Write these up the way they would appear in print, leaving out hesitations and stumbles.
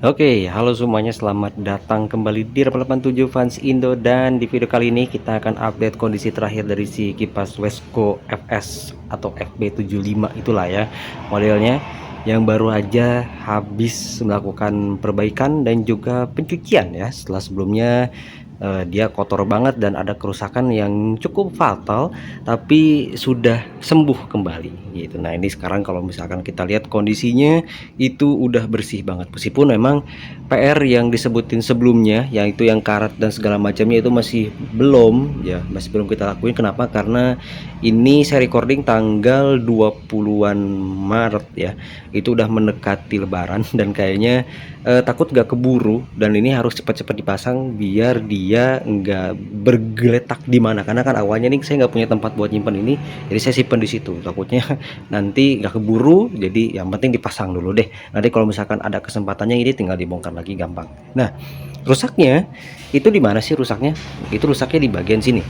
Oke, halo semuanya, selamat datang kembali di 887 Fans Indo, dan di video kali ini kita akan update kondisi terakhir dari si kipas Wesco FS atau FB75 itulah ya modelnya, yang baru aja habis melakukan perbaikan dan juga pencucian ya, setelah sebelumnya dia kotor banget dan ada kerusakan yang cukup fatal, tapi sudah sembuh kembali gitu. Nah, ini sekarang kalau misalkan kita lihat kondisinya itu udah bersih banget, meskipun memang PR yang disebutin sebelumnya, yaitu yang karat dan segala macamnya itu masih belum kita lakuin. Kenapa? Karena ini saya recording tanggal 20-an Maret ya, itu udah mendekati lebaran dan kayaknya takut nggak keburu, dan ini harus cepat-cepat dipasang biar dia nggak bergeletak di mana, karena kan awalnya nih saya nggak punya tempat buat nyimpan ini, jadi saya simpan di situ, takutnya nanti nggak keburu. Jadi yang penting dipasang dulu deh, nanti kalau misalkan ada kesempatannya ini tinggal dibongkar lagi gampang. Nah, rusaknya itu di mana sih? Rusaknya di bagian sini,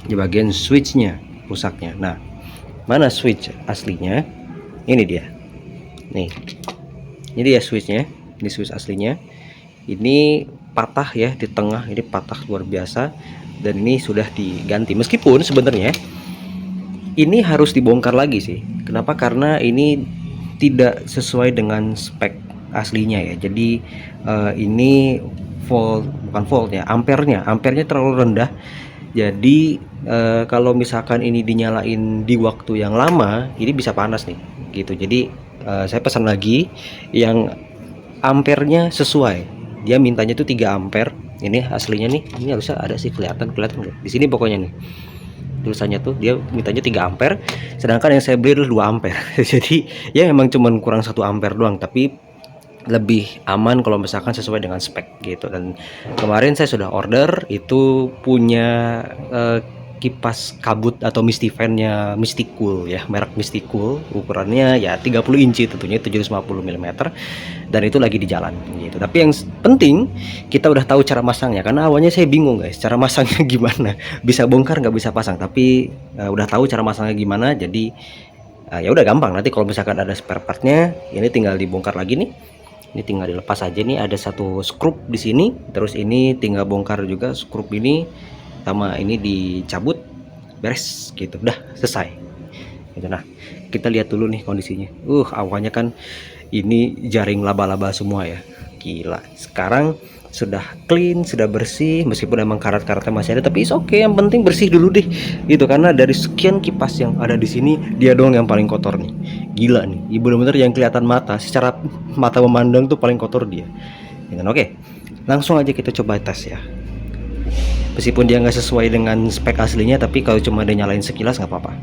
di bagian switchnya rusaknya. Nah, mana switch aslinya? Ini dia nih, ini dia switchnya. Ini switch aslinya, ini patah ya di tengah, ini patah luar biasa, dan ini sudah diganti. Meskipun sebenarnya ini harus dibongkar lagi sih. Kenapa? Karena ini tidak sesuai dengan spek aslinya ya. Jadi ini bukan volt ya, ampernya terlalu rendah. Jadi kalau misalkan ini dinyalain di waktu yang lama, ini bisa panas nih gitu. Jadi saya pesan lagi yang ampernya sesuai. Dia mintanya tuh 3 ampere. Ini aslinya nih, ini harusnya ada sih, kelihatan nggak di sini pokoknya nih tulisannya tuh, dia mintanya 3 ampere, sedangkan yang saya beli adalah 2 ampere. Jadi ya emang cuman kurang 1 ampere doang, tapi lebih aman kalau misalkan sesuai dengan spek gitu. Dan kemarin saya sudah order itu punya kipas kabut atau misty fan-nya Misticool ya, merek Misticool, ukurannya ya 30 inci tentunya, 750 mm, dan itu lagi di jalan gitu. Tapi yang penting kita udah tahu cara masangnya, karena awalnya saya bingung guys, cara masangnya gimana, bisa bongkar nggak bisa pasang, tapi udah tahu cara masangnya gimana. Jadi ya udah gampang, nanti kalau misalkan ada spare partnya ini tinggal dibongkar lagi nih. Ini tinggal dilepas aja nih, ada satu skrup di sini, terus ini tinggal bongkar juga skrup ini, sama ini dicabut, beres gitu, udah selesai gitu. Nah, kita lihat dulu nih kondisinya. Awalnya kan ini jaring laba-laba semua ya, gila. Sekarang sudah clean, sudah bersih, meskipun emang karat-karatnya masih ada, tapi oke, yang penting bersih dulu deh gitu. Karena dari sekian kipas yang ada di sini, dia doang yang paling kotor nih, gila nih. Ibu bener-bener yang kelihatan mata, secara mata memandang tuh paling kotor dia gitu. Oke, langsung aja kita coba tes ya. Meskipun dia nggak sesuai dengan spek aslinya, tapi kalau cuma dia nyalain sekilas nggak apa-apa.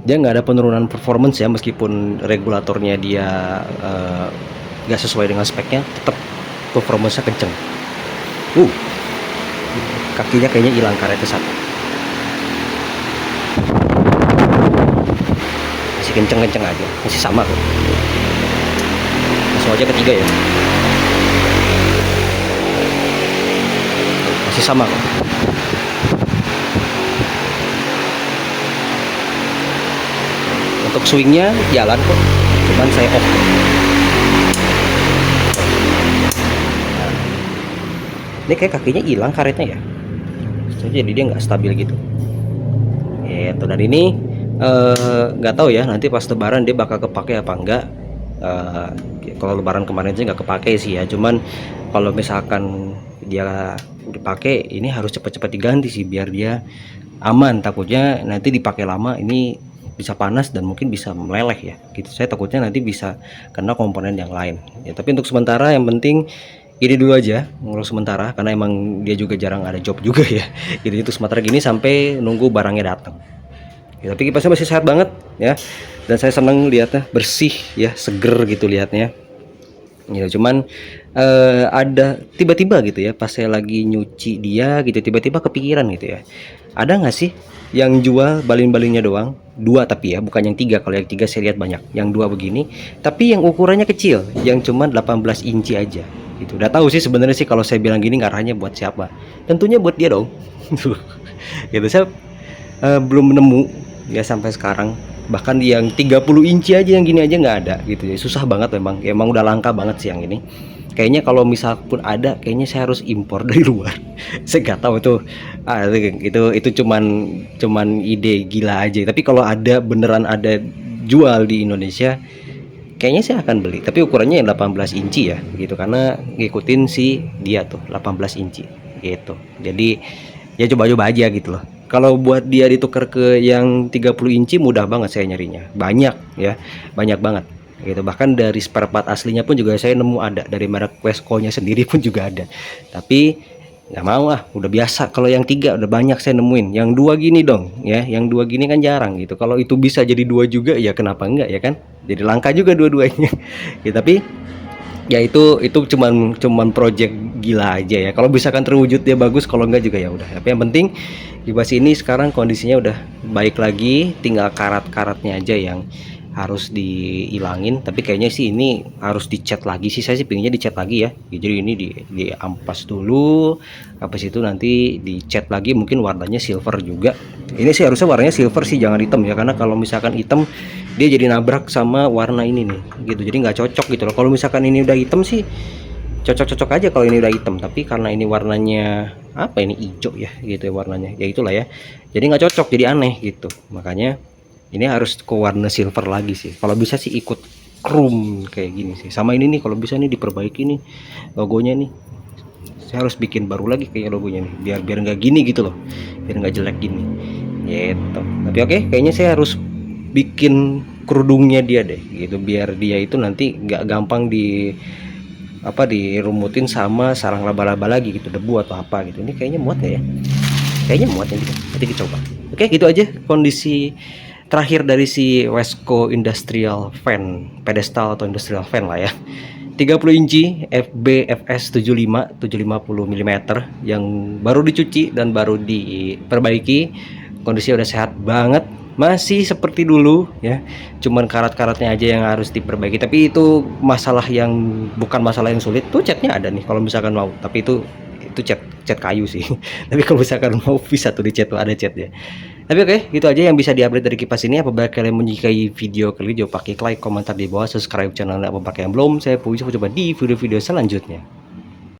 Dia nggak ada penurunan performance ya, meskipun regulatornya dia nggak sesuai dengan speknya, tetap performance-nya kenceng. Kakinya kayaknya hilang karetnya satu, masih kenceng-kenceng aja, masih sama kok. Langsung aja ketiga ya, masih sama kok. Untuk swingnya jalan kok, cuman saya off. Ini kayak kakinya hilang karetnya ya, jadi dia nggak stabil gitu. Dan ini nggak tahu ya nanti pas lebaran dia bakal kepake apa enggak. Kalau lebaran kemarin sih nggak kepake sih ya, cuman kalau misalkan dia dipakai, ini harus cepat-cepat diganti sih biar dia aman. Takutnya nanti dipakai lama ini bisa panas dan mungkin bisa meleleh ya gitu. Saya takutnya nanti bisa kena komponen yang lain ya. Tapi untuk sementara yang penting ini dulu aja, ngurus sementara, karena emang dia juga jarang ada job juga ya. Jadi itu sementara gini sampai nunggu barangnya datang ya. Tapi kipasnya masih sehat banget ya, dan saya seneng lihatnya, bersih ya, seger gitu lihatnya ya. Cuman ada tiba-tiba gitu ya, pas saya lagi nyuci dia gitu, tiba-tiba kepikiran gitu ya, ada nggak sih yang jual balin-balinnya doang, 2 tapi ya, bukan yang 3. Kalau yang 3 saya lihat banyak, yang 2 begini tapi yang ukurannya kecil, yang cuman 18 inci aja gitu. Udah tahu sih sebenarnya sih, kalau saya bilang gini ngarahnya buat siapa, tentunya buat dia dong. Gitu. Saya belum nemu ya sampai sekarang Bahkan yang 30 inci aja yang gini aja nggak ada gitu ya, susah banget memang. Emang udah langka banget sih yang ini. Kayaknya kalau misal pun ada, kayaknya saya harus impor dari luar. Saya nggak tahu tuh, itu cuman ide gila aja. Tapi kalau ada beneran ada jual di Indonesia, kayaknya saya akan beli. Tapi ukurannya yang 18 inci ya gitu, karena ngikutin si dia tuh 18 inci gitu. Jadi ya coba-coba aja gitu loh. Kalau buat dia ditukar ke yang 30 inci mudah banget saya nyarinya. Banyak ya, banyak banget gitu. Bahkan dari spare part aslinya pun juga saya nemu ada, dari merek Wesco-nya sendiri pun juga ada. Tapi nggak mau ah, udah biasa. Kalau yang 3 udah banyak saya nemuin. Yang 2 gini dong ya, yang 2 gini kan jarang gitu. Kalau itu bisa jadi 2 juga ya kenapa enggak ya kan? Jadi langka juga dua-duanya. Ya, tapi ya itu cuman project gila aja ya. Kalau misalkan terwujud dia bagus, kalau enggak juga ya udah. Tapi yang penting di bas ini sekarang kondisinya udah baik lagi, tinggal karat-karatnya aja yang harus dihilangin. Tapi kayaknya sih ini harus dicat lagi sih, saya sih pinginnya dicat lagi ya. Jadi ini di ampas dulu, habis itu nanti dicat lagi, mungkin warnanya silver juga. Ini sih harusnya warnanya silver sih, jangan hitam ya, karena kalau misalkan hitam dia jadi nabrak sama warna ini nih gitu, jadi nggak cocok gitu loh. Kalau misalkan ini udah hitam sih cocok-cocok aja kalau ini udah hitam, tapi karena ini warnanya apa, ini hijau ya gitu ya warnanya, ya itulah ya, jadi nggak cocok, jadi aneh gitu. Makanya ini harus ke warna silver lagi sih, kalau bisa sih ikut chrome kayak gini sih. Sama ini nih kalau bisa nih diperbaiki nih logonya nih, saya harus bikin baru lagi kayak logonya nih, biar nggak gini gitu loh, biar nggak jelek gini gitu. Tapi oke, kayaknya saya harus bikin kerudungnya dia deh gitu, biar dia itu nanti nggak gampang dirumutin sama sarang laba-laba lagi gitu, debu atau apa gitu. Ini kayaknya muat ya, kayaknya muat ya gitu. Nanti kita coba. Oke, gitu aja kondisi terakhir dari si Wesco Industrial Fan, pedestal atau industrial fan lah ya, 30 inci FB FS 75 750 mm yang baru dicuci dan baru diperbaiki. Kondisinya udah sehat banget, masih seperti dulu ya, cuman karat-karatnya aja yang harus diperbaiki. Tapi itu masalah yang bukan masalah yang sulit, tuh catnya ada nih kalau misalkan mau, tapi itu cat kayu sih. Tapi kalau misalkan mau bisa tuh dicat, tuh ada catnya. Tapi oke, gitu aja yang bisa diupdate dari kipas ini. Apabila kalian menyukai video kali ini, jangan pakai like, komentar di bawah, subscribe channelnya apabila yang belum. Saya Puji, coba di video-video selanjutnya.